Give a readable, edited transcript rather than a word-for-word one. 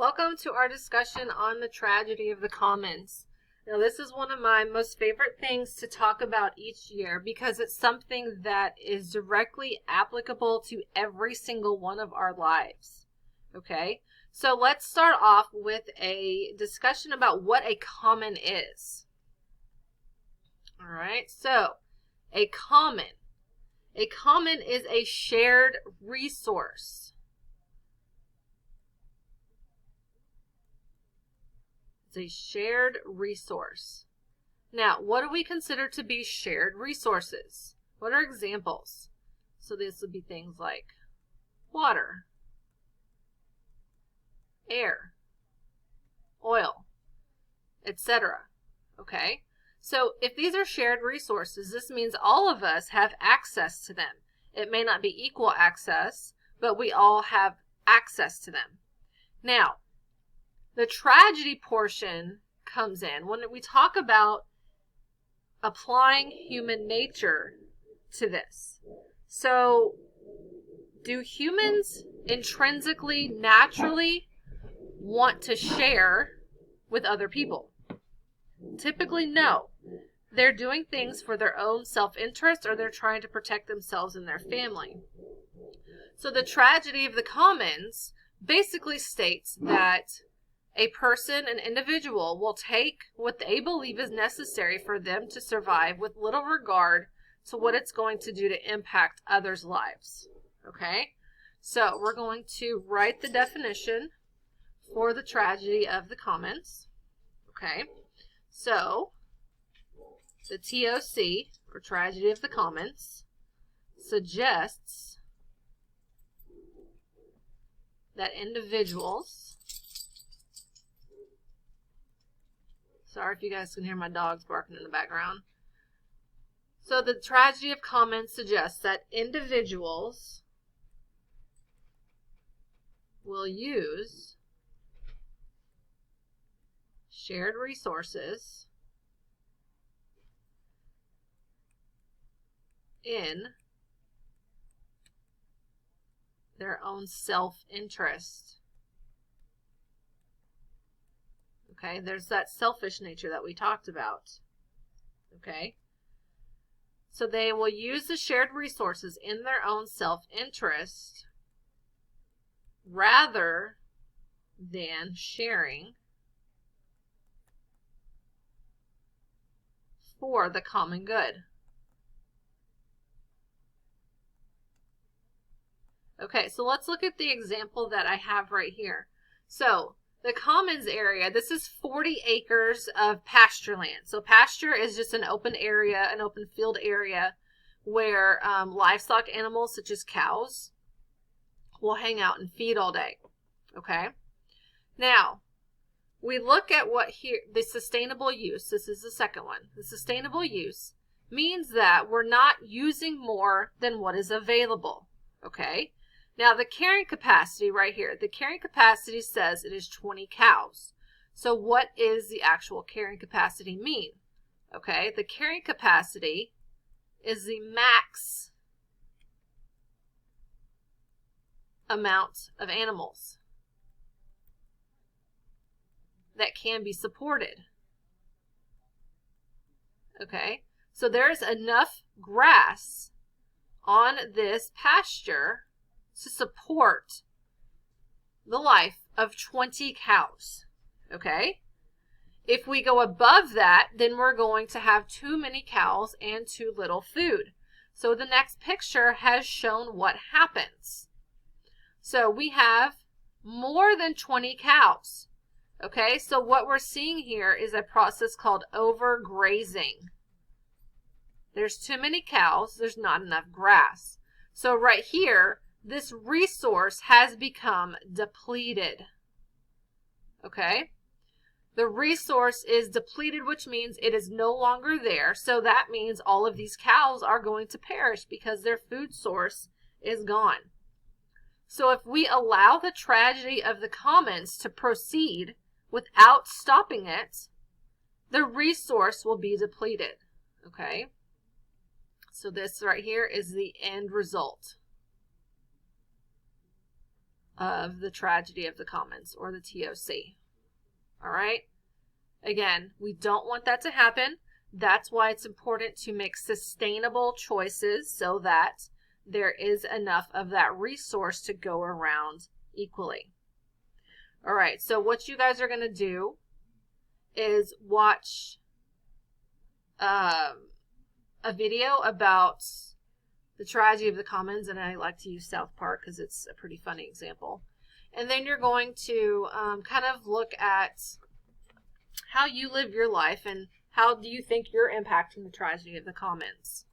Welcome to our discussion on the tragedy of the commons. Now, this is one of my most favorite things to talk about each year because it's something that is directly applicable to every single one of our lives. Okay, so let's start off with a discussion about what a common is. All right, so a common is a shared resource. It's a shared resource. Now, what do we consider to be shared resources? What are examples? So this would be things like water, air, oil, etc. Okay? So if these are shared resources, this means all of us have access to them. It may not be equal access, but we all have access to them. Now, the tragedy portion comes in when we talk about applying human nature to this. So, do humans intrinsically, naturally want to share with other people? Typically, no. They're doing things for their own self-interest, or they're trying to protect themselves and their family. So the tragedy of the commons basically states that a person, an individual, will take what they believe is necessary for them to survive with little regard to what it's going to do to impact others' lives. Okay? So we're going to write the definition for the tragedy of the commons. Okay? So the TOC, or tragedy of the commons, suggests that individuals... Sorry if you guys can hear my dogs barking in the background. So the tragedy of commons suggests that individuals will use shared resources in their own self-interest. Okay, there's that selfish nature that we talked about. Okay, so they will use the shared resources in their own self-interest rather than sharing for the common good. Okay, so let's look at the example that I have right here. So the commons area, this is 40 acres of pasture land. So pasture is just an open area, an open field area where livestock animals such as cows will hang out and feed all day. Okay? Now, we look at what here, the sustainable use. This is the second one. The sustainable use means that we're not using more than what is available. Okay? Now, the carrying capacity right here, the carrying capacity says it is 20 cows. So what is the actual carrying capacity mean? Okay, the carrying capacity is the max amount of animals that can be supported. Okay, so there's enough grass on this pasture to support the life of 20 cows. Okay? If we go above that, then we're going to have too many cows and too little food. So the next picture has shown what happens. So we have more than 20 cows. Okay? So what we're seeing here is a process called overgrazing. There's too many cows, there's not enough grass. So right here, this resource has become depleted. Okay? The resource is depleted, which means it is no longer there. So that means all of these cows are going to perish because their food source is gone. So if we allow the tragedy of the commons to proceed without stopping it, the resource will be depleted. Okay? So this right here is the end result. of the tragedy of the commons, or the TOC. All right? Again, we don't want that to happen. That's why it's important to make sustainable choices so that there is enough of that resource to go around equally. All right, so what you guys are going to do is watch a video about the tragedy of the commons, and I like to use South Park because it's a pretty funny example. And then you're going to kind of look at how you live your life and how do you think you're impacting the tragedy of the commons.